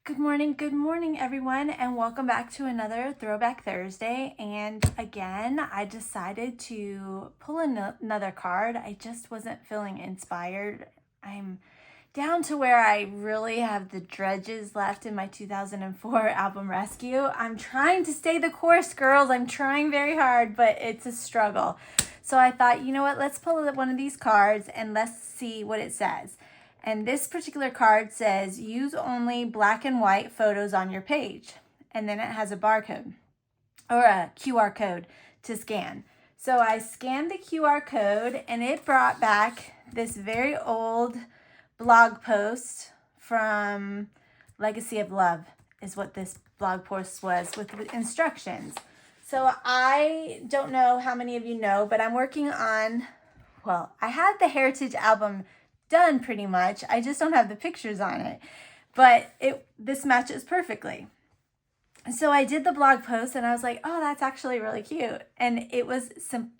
Good morning, everyone, and welcome back to another Throwback Thursday. And again, I decided to pull another card. I just wasn't feeling inspired. I'm down to where I really have the dredges left in my 2004 album Rescue. I'm trying to stay the course, girls. I'm trying very hard, but it's a struggle. So I thought, you know what, let's pull one of these cards and let's see what it says. And this particular card says, use only black and white photos on your page. And then it has a barcode or a QR code to scan. So I scanned the QR code and it brought back this very old blog post from Legacy of Love is what this blog post was with instructions. So I don't know how many of you know, but I'm working on, I had the Heritage album done pretty much. I just don't have the pictures on it, but this matches perfectly. So I did the blog post and I was like, oh, that's actually really cute. And it was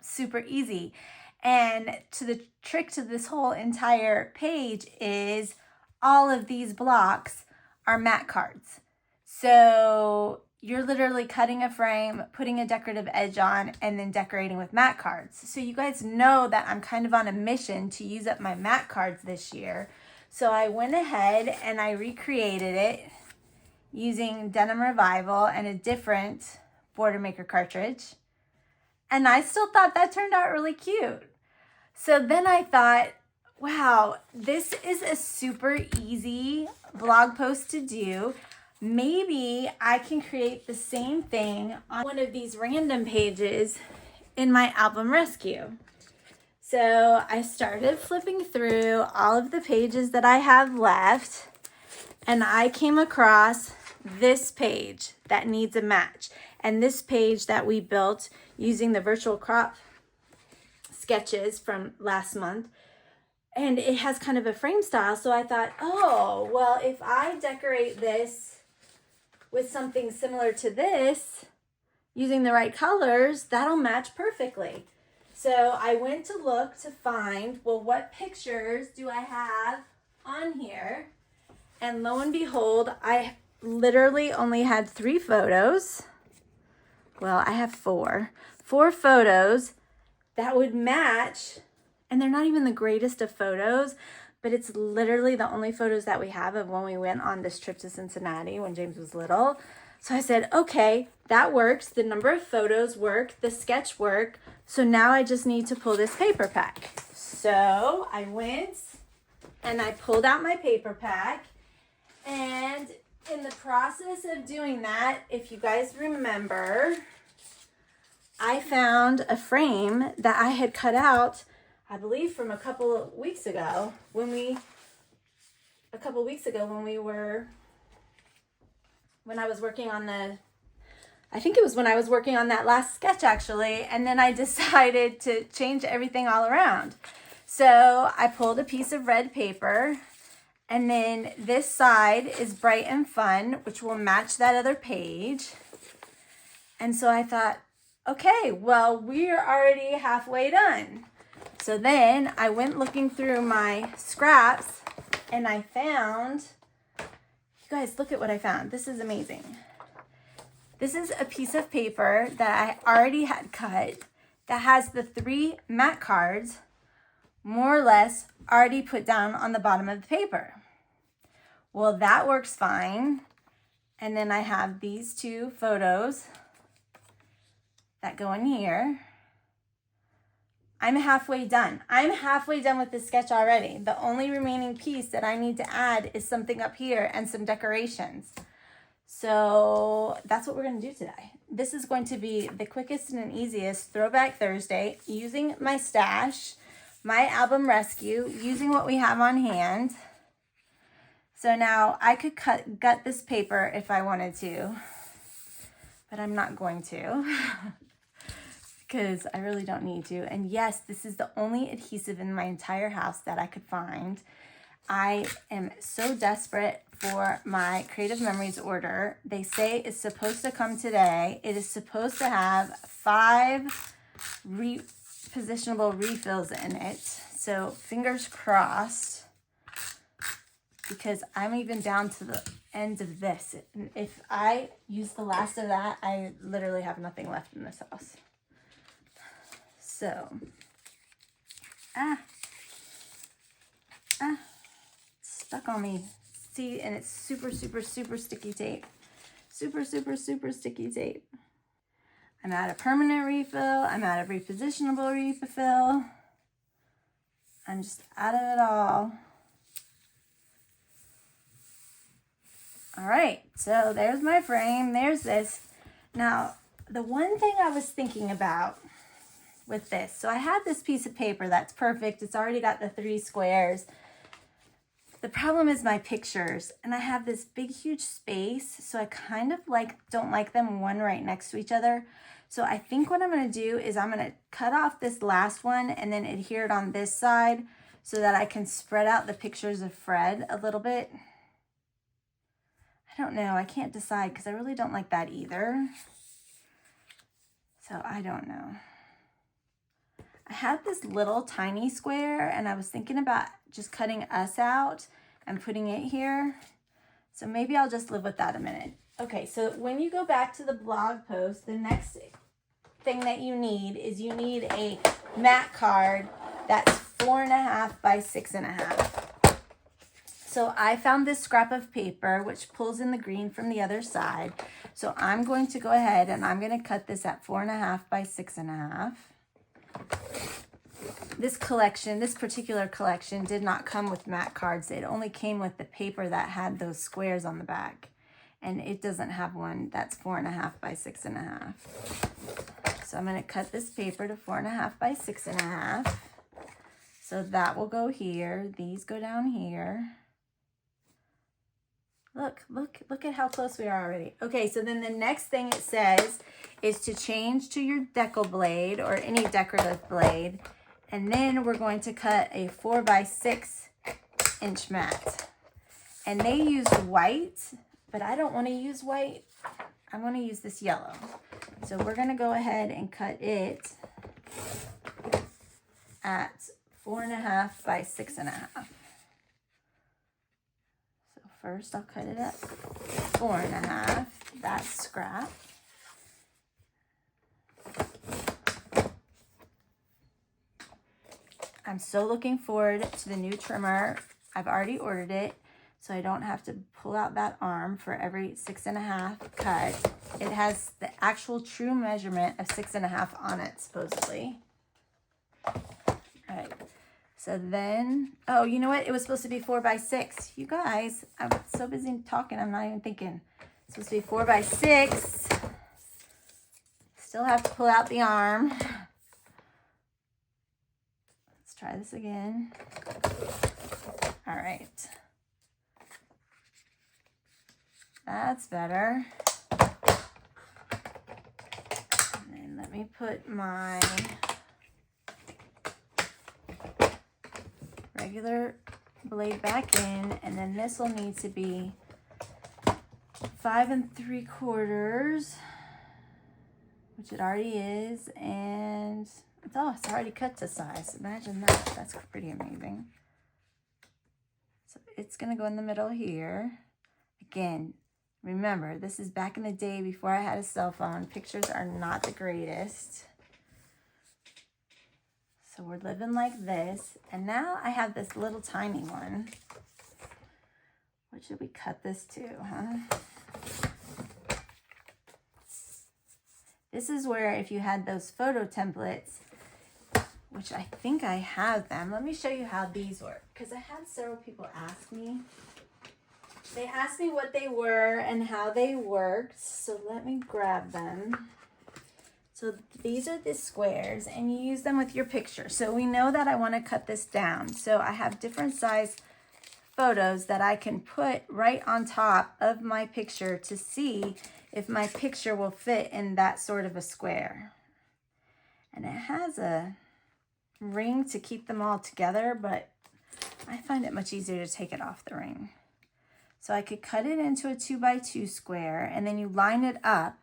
super easy. And the trick to this whole entire page is all of these blocks are mat cards. So you're literally cutting a frame, putting a decorative edge on, and then decorating with mat cards. So you guys know that I'm kind of on a mission to use up my mat cards this year. So I went ahead and I recreated it using Denim Revival and a different Border Maker cartridge. And I still thought that turned out really cute. So then I thought, wow, this is a super easy blog post to do. Maybe I can create the same thing on one of these random pages in my album Rescue. So I started flipping through all of the pages that I have left, and I came across this page that needs a match. And this page that we built using the virtual crop sketches from last month. And it has kind of a frame style. So I thought, oh, well, if I decorate this with something similar to this, using the right colors, that'll match perfectly. So I went to look to find, well, what pictures do I have on here? And lo and behold, I literally only had 3 photos. Well, I have 4 photos that would match, and they're not even the greatest of photos, but it's literally the only photos that we have of when we went on this trip to Cincinnati when James was little. So I said, okay, that works. The number of photos work, the sketch work. So now I just need to pull this paper pack. So I went and I pulled out my paper pack. And in the process of doing that, if you guys remember, I found a frame that I had cut out, I believe from a couple of weeks ago when I was working on when I was working on that last sketch actually, and then I decided to change everything all around. So I pulled a piece of red paper, and then this side is bright and fun, which will match that other page. And so I thought, okay, well, we're already halfway done. So then I went looking through my scraps and I found, you guys, look at what I found. This is amazing. This is a piece of paper that I already had cut that has the 3 mat cards more or less already put down on the bottom of the paper. Well, that works fine. And then I have these 2 photos that go in here. I'm halfway done. I'm halfway done with this sketch already. The only remaining piece that I need to add is something up here and some decorations. So that's what we're going to do today. This is going to be the quickest and easiest Throwback Thursday using my stash, my album Rescue, using what we have on hand. So now I could gut this paper if I wanted to, but I'm not going to. Because I really don't need to. And yes, this is the only adhesive in my entire house that I could find. I am so desperate for my Creative Memories order. They say it's supposed to come today. It is supposed to have 5 repositionable refills in it. So fingers crossed because I'm even down to the end of this. And if I use the last of that, I literally have nothing left in this house. So, stuck on me. See, and it's super, super, super sticky tape. Super, super, super sticky tape. I'm out of permanent refill. I'm out of repositionable refill. I'm just out of it all. All right, so there's my frame. There's this. Now, the one thing I was thinking about with this, so I have this piece of paper that's perfect. It's already got the 3 squares. The problem is my pictures, and I have this big, huge space, so I kind of don't like them one right next to each other. So I think what I'm gonna do is I'm gonna cut off this last one and then adhere it on this side so that I can spread out the pictures of Fred a little bit. I don't know, I can't decide because I really don't like that either. So I don't know. I had this little tiny square and I was thinking about just cutting us out and putting it here. So maybe I'll just live with that a minute. Okay, so when you go back to the blog post, the next thing that you need is you need a mat card that's 4.5 by 6.5. So I found this scrap of paper which pulls in the green from the other side. So I'm going to go ahead and I'm going to cut this at 4.5 by 6.5. This particular collection did not come with mat cards. It only came with the paper that had those squares on the back. And it doesn't have one that's 4.5 by 6.5. So I'm going to cut this paper to 4.5 by 6.5. So that will go here. These go down here. Look at how close we are already. Okay, so then the next thing it says is to change to your decal blade or any decorative blade. And then we're going to cut a 4 by 6 inch mat. And they use white, but I don't want to use white. I'm going to use this yellow. So we're going to go ahead and cut it at 4.5 by 6.5. So first I'll cut it at 4.5. That's scrap. I'm so looking forward to the new trimmer. I've already ordered it, so I don't have to pull out that arm for every 6.5 cut. It has the actual true measurement of 6.5 on it, supposedly. All right, so then, oh, you know what? It was supposed to be 4 by 6. You guys, I'm so busy talking, I'm not even thinking. It's supposed to be 4 by 6. Still have to pull out the arm. Try this again. All right. That's better. And then let me put my regular blade back in, and then this will need to be 5 3/4, which it already is, and it's already cut to size. Imagine that. That's pretty amazing. So it's going to go in the middle here. Again, remember, this is back in the day before I had a cell phone. Pictures are not the greatest. So we're living like this. And now I have this little tiny one. What should we cut this to, huh? This is where if you had those photo templates, which I think I have them. Let me show you how these work, because I had several people ask me. They asked me what they were and how they worked, so let me grab them. So these are the squares, and you use them with your picture. So we know that I want to cut this down. So I have different size photos that I can put right on top of my picture to see if my picture will fit in that sort of a square. And it has a ring to keep them all together, but I find it much easier to take it off the ring. So I could cut it into a 2 by 2 square, and then you line it up,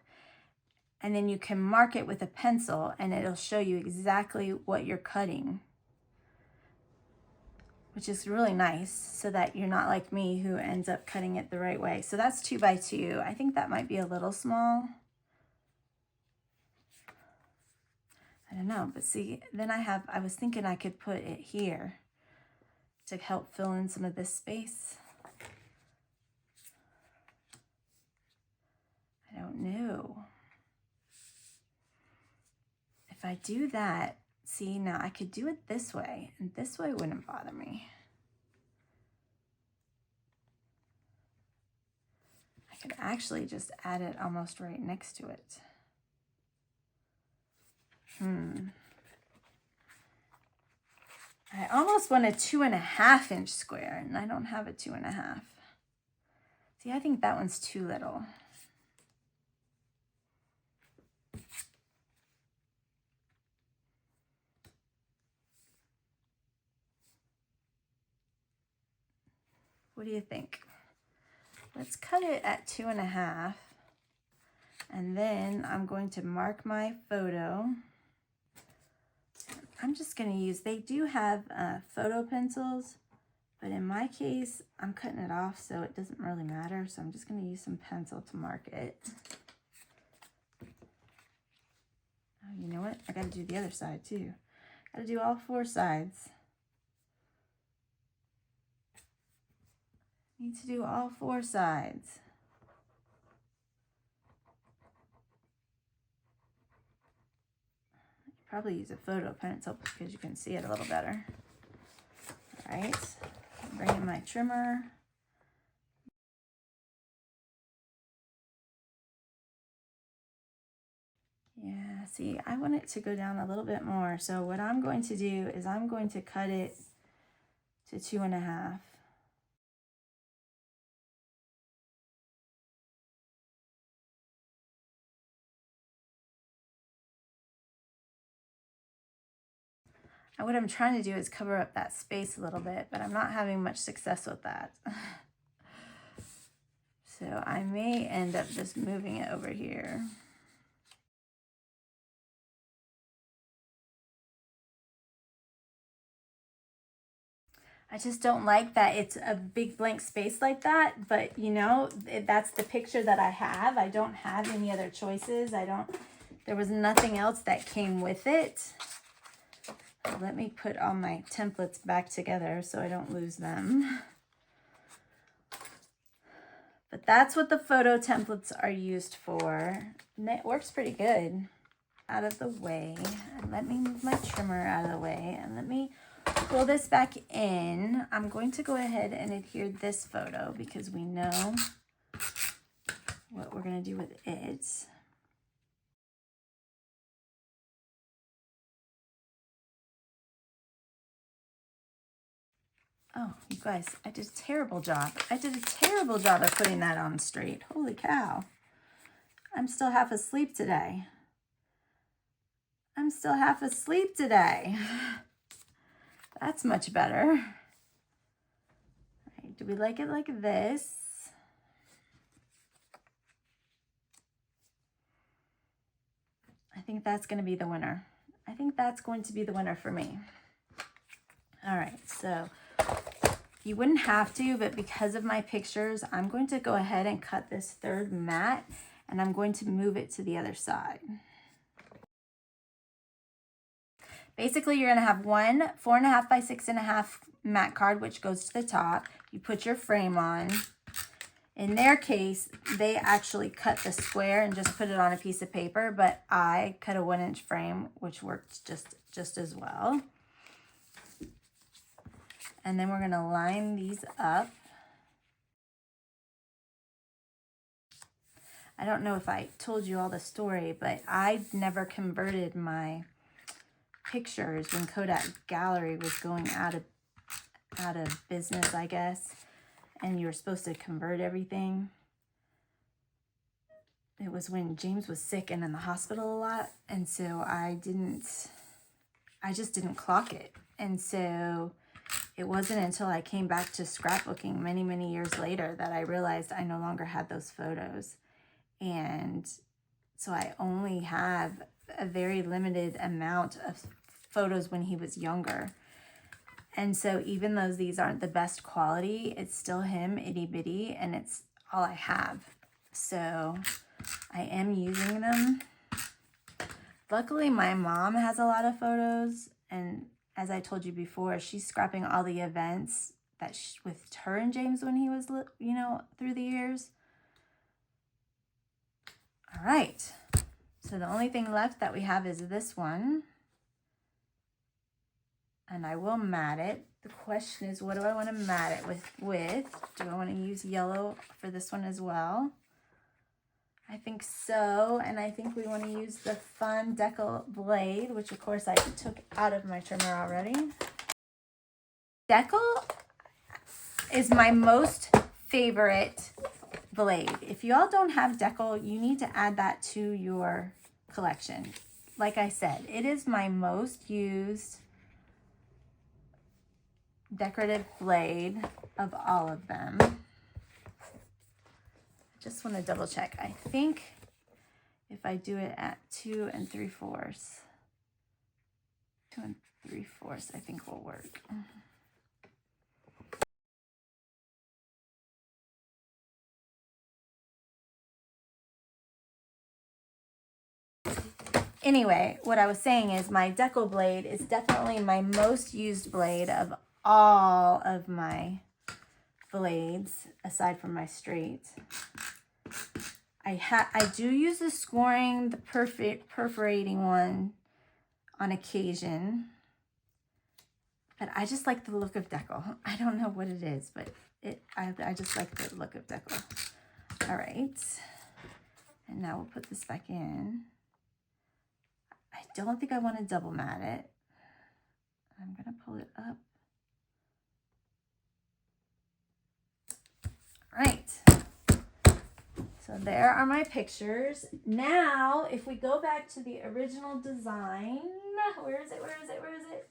and then you can mark it with a pencil, and it'll show you exactly what you're cutting. which is really nice so that you're not like me who ends up cutting it the right way. So that's 2 by 2. I think that might be a little small. I don't know, but see, then I was thinking I could put it here to help fill in some of this space. I don't know. If I do that, see, now I could do it this way, and this way wouldn't bother me. I could actually just add it almost right next to it. I almost want a 2.5 inch square, and I don't have a 2.5. See, I think that one's too little. What do you think? Let's cut it at 2.5. And then I'm going to mark my photo. I'm just going to use, they do have photo pencils, but in my case, I'm cutting it off, so it doesn't really matter. So I'm just going to use some pencil to mark it. Oh, you know what? I got to do the other side too. Got to do all 4 sides. Need to do all 4 sides. Probably use a photo pencil because you can see it a little better. All right, bring in my trimmer. Yeah, see, I want it to go down a little bit more. So what I'm going to do is I'm going to cut it to 2.5. And what I'm trying to do is cover up that space a little bit, but I'm not having much success with that. So I may end up just moving it over here. I just don't like that it's a big blank space like that, but you know, that's the picture that I have. I don't have any other choices. There was nothing else that came with it. Let me put all my templates back together so I don't lose them. But that's what the photo templates are used for. And it works pretty good. Out of the way. And let me move my trimmer out of the way. And let me pull this back in. I'm going to go ahead and adhere this photo because we know what we're going to do with it. Oh, you guys, I did a terrible job. I did a terrible job of putting that on straight. Holy cow. I'm still half asleep today. I'm still half asleep today. That's much better. All right, do we like it like this? I think that's going to be the winner. I think that's going to be the winner for me. All right, so you wouldn't have to, but because of my pictures, I'm going to go ahead and cut this 3rd mat, and I'm going to move it to the other side. Basically, you're going to have one 4.5 by 6.5 mat card, which goes to the top. You put your frame on. In their case, they actually cut the square and just put it on a piece of paper, but I cut a 1-inch frame, which works just as well. And then we're going to line these up. I don't know if I told you all the story, but I never converted my pictures when Kodak Gallery was going out of business, I guess, and you were supposed to convert everything. It was when James was sick and in the hospital a lot, and so I just didn't clock it. And so it wasn't until I came back to scrapbooking many, many years later that I realized I no longer had those photos. And so I only have a very limited amount of photos when he was younger. And so even though these aren't the best quality, it's still him, itty bitty, and it's all I have. So I am using them. Luckily, my mom has a lot of photos, and as I told you before, she's scrapping all the events that with her and James when he was, you know, through the years. All right, so the only thing left that we have is this one, and I will mat it. The question is, what do I want to mat it with? Do I want to use yellow for this one as well? I think so, and I think we want to use the Fun Decal blade, which of course I took out of my trimmer already. Decal is my most favorite blade. If y'all don't have Decal, you need to add that to your collection. Like I said, it is my most used decorative blade of all of them. Just want to double check. I think if I do it at 2 3/4, 2 3/4, I think will work. Anyway, what I was saying is my Decal blade is definitely my most used blade of all of my blades, aside from my straight. I do use the scoring, the perforating one on occasion, but I just like the look of Decal. I don't know what it is, but I just like the look of Decal. All right, and now we'll put this back in. I don't think I want to double mat it. I'm gonna pull it up. All right. So there are my pictures. Now, if we go back to the original design, where is it?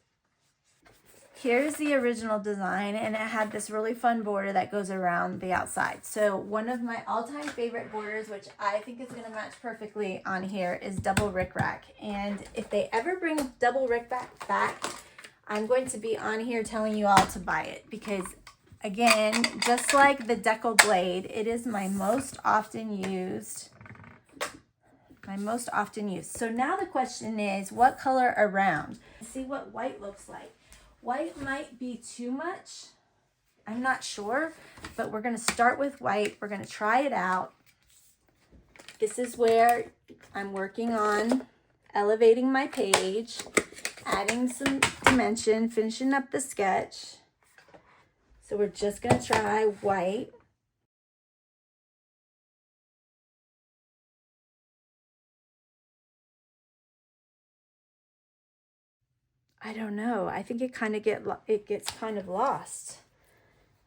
Here's the original design, and it had this really fun border that goes around the outside. So one of my all-time favorite borders, which I think is gonna match perfectly on here, is double rickrack. And if they ever bring double rickrack back, I'm going to be on here telling you all to buy it, because again, just like the Decal blade, it is my most often used. So now the question is, what color around? See what white looks like. White might be too much. I'm not sure, but we're gonna start with white. We're gonna try it out. This is where I'm working on elevating my page, adding some dimension, finishing up the sketch. So we're just gonna try white. I don't know. I think it gets kind of lost.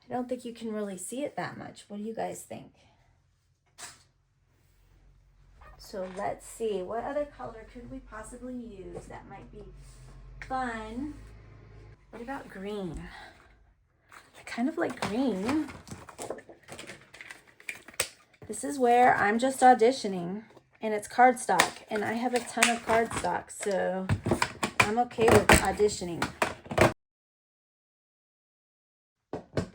I don't think you can really see it that much. What do you guys think? So let's see. What other color could we possibly use that might be fun? What about green? I kind of like green. This is where I'm just auditioning, and it's cardstock, and I have a ton of cardstock, so I'm okay with auditioning.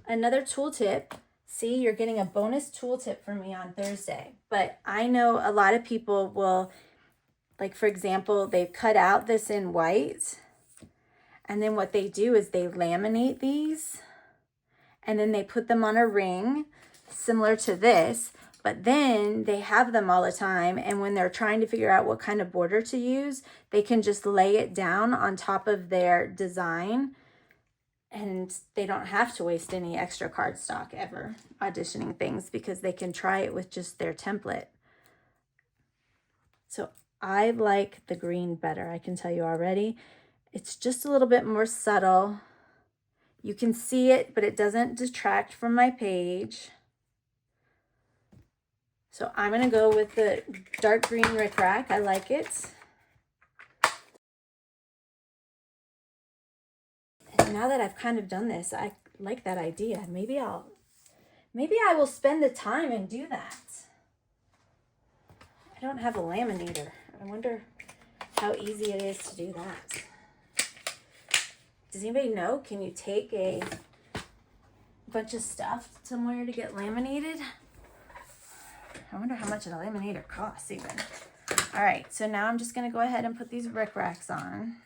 Another tool tip. See, you're getting a bonus tool tip from me on Thursday, but I know a lot of people will, like for example, they've cut out this in white, and then what they do is they laminate these, and then they put them on a ring similar to this, but then they have them all the time, and when they're trying to figure out what kind of border to use, they can just lay it down on top of their design, and they don't have to waste any extra cardstock ever auditioning things, because they can try it with just their template. So I like the green better, I can tell you already. It's just a little bit more subtle. You can see it, but it doesn't detract from my page. So I'm gonna go with the dark green rickrack. I like it. And now that I've kind of done this, I like that idea. Maybe I will spend the time and do that. I don't have a laminator. I wonder how easy it is to do that. Does anybody know, can you take a bunch of stuff somewhere to get laminated? I wonder how much a laminator costs even. All right, so now I'm just gonna go ahead and put these brick racks on.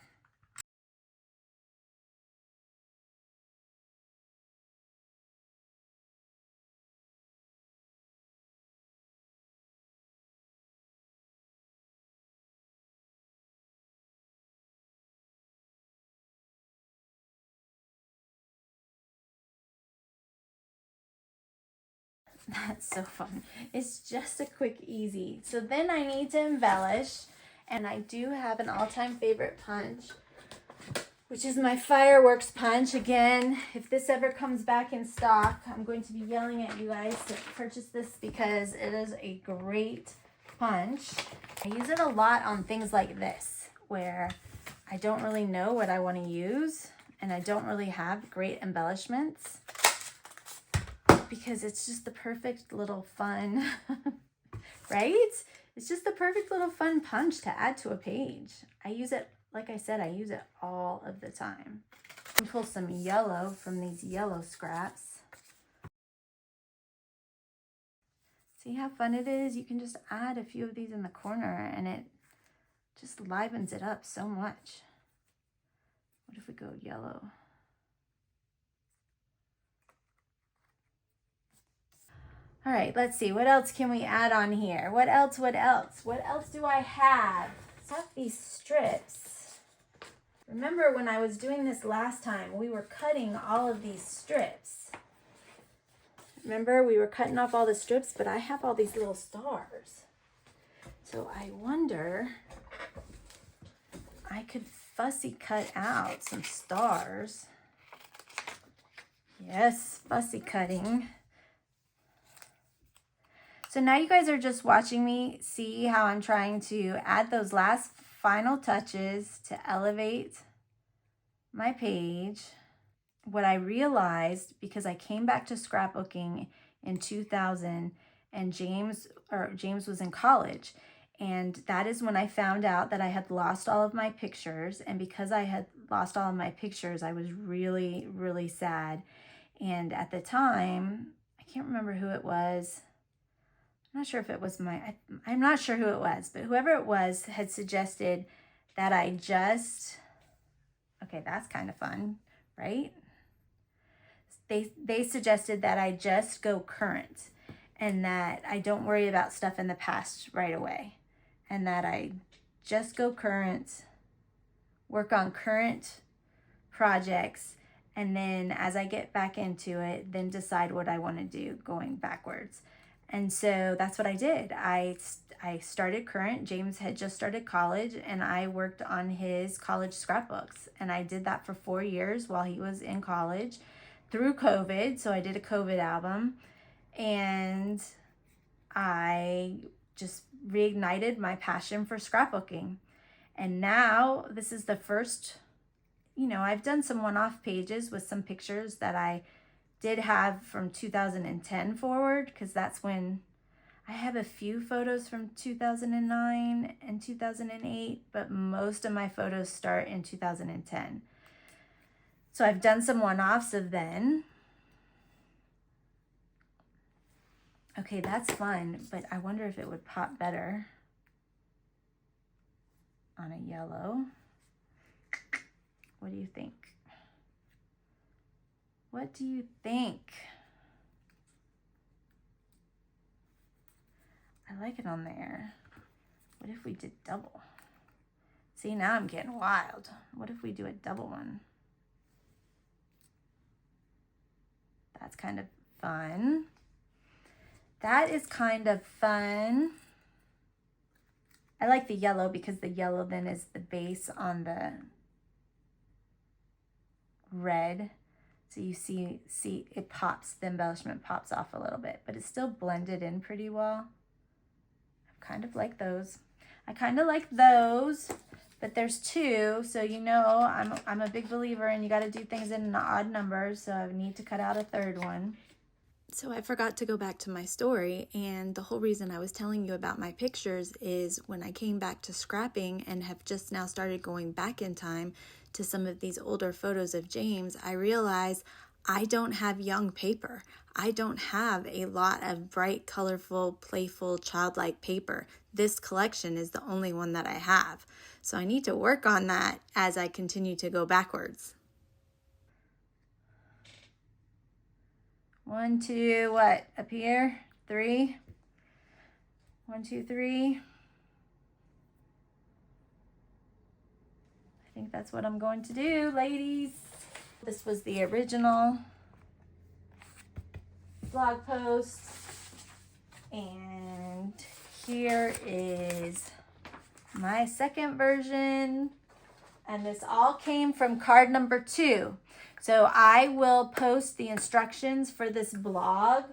That's so fun. It's just a quick, easy. So then I need to embellish, and I do have an all-time favorite punch, which is my fireworks punch. Again, if this ever comes back in stock, I'm going to be yelling at you guys to purchase this because it is a great punch. I use it a lot on things like this, where I don't really know what I want to use, and I don't really have great embellishments, because it's just the perfect little fun, right? It's just the perfect little fun punch to add to a page. I use it, like I said, I use it all of the time. I can pull some yellow from these yellow scraps. See how fun it is? You can just add a few of these in the corner and it just livens it up so much. What if we go yellow? All right, let's see. What else can we add on here? What else? What else? What else do I have? I have these strips. Remember when I was doing this last time, we were cutting all of these strips. Remember, we were cutting off all the strips, but I have all these little stars. So I wonder, I could fussy cut out some stars. Yes, fussy cutting. So now you guys are just watching me see how I'm trying to add those last final touches to elevate my page. What I realized, because I came back to scrapbooking in 2000 and James was in college, and that is when I found out that I had lost all of my pictures. And because I had lost all of my pictures, I was really, really sad. And at the time, I can't remember who it was. I'm not sure if it was I'm not sure who it was, but whoever it was had suggested that I just, okay, that's kind of fun, right? They suggested that I just go current and that I don't worry about stuff in the past right away, and that I just go current, work on current projects, and then as I get back into it, then decide what I want to do going backwards. And so that's what I did. I started current. James had just started college, and I worked on his college scrapbooks. And I did that for 4 years while he was in college through COVID. So I did a COVID album, and I just reignited my passion for scrapbooking. And now this is the first, I've done some one-off pages with some pictures that I did have from 2010 forward, because that's when I have a few photos from 2009 and 2008, but most of my photos start in 2010. So I've done some one-offs of then. Okay, that's fun, but I wonder if it would pop better on a yellow. What do you think? What do you think? I like it on there. What if we did double? See, now I'm getting wild. What if we do a double one? That's kind of fun. That is kind of fun. I like the yellow because the yellow then is the base on the red. So you see it pops, the embellishment pops off a little bit, but it's still blended in pretty well. I kind of like those. I kind of like those, but there's two, so I'm a big believer and you got to do things in odd numbers, so I need to cut out a third one. So I forgot to go back to my story, and the whole reason I was telling you about my pictures is when I came back to scrapping and have just now started going back in time to some of these older photos of James, I realized I don't have young paper. I don't have a lot of bright, colorful, playful, childlike paper. This collection is the only one that I have. So I need to work on that as I continue to go backwards. 1, 2, what? Up here? 3. 1, 2, 3. I think that's what I'm going to do, ladies. This was the original blog post. And here is my second version. And this all came from card number 2. So I will post the instructions for this blog,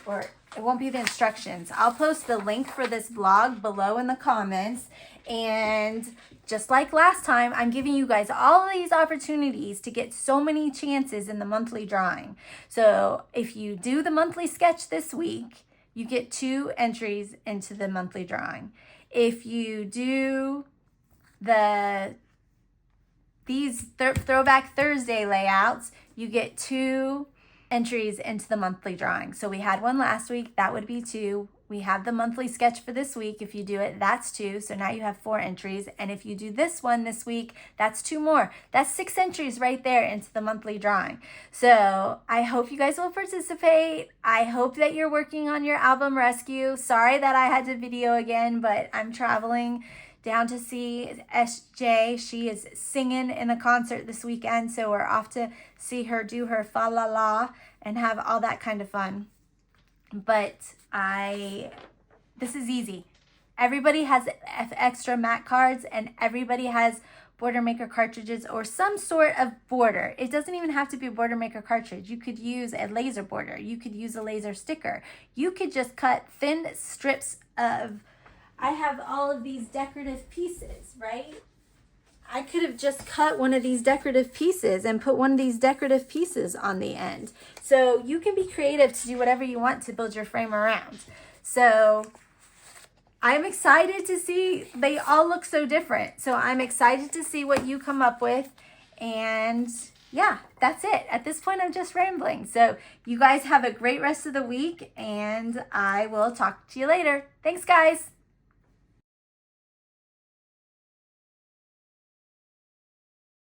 or it won't be the instructions. I'll post the link for this blog below in the comments. And just like last time, I'm giving you guys all of these opportunities to get so many chances in the monthly drawing. So if you do the monthly sketch this week, you get 2 entries into the monthly drawing. If you do these Throwback Thursday layouts, you get 2 entries into the monthly drawing. So we had one last week, that would be 2. We have the monthly sketch for this week. If you do it, that's 2. So now you have 4 entries. And if you do this one this week, that's 2 more. That's 6 entries right there into the monthly drawing. So I hope you guys will participate. I hope that you're working on your album rescue. Sorry that I had to video again, but I'm traveling down to see SJ. She is singing in a concert this weekend. So we're off to see her do her fa la la and have all that kind of fun. But this is easy. Everybody has extra mat cards and everybody has border maker cartridges or some sort of border. It doesn't even have to be a border maker cartridge. You could use a laser border. You could use a laser sticker. You could just cut thin strips of, I have all of these decorative pieces, right? I could have just cut one of these decorative pieces and put one of these decorative pieces on the end. So you can be creative to do whatever you want to build your frame around. So I'm excited to see, they all look so different. So I'm excited to see what you come up with. And yeah, that's it. At this point, I'm just rambling. So you guys have a great rest of the week and I will talk to you later. Thanks, guys.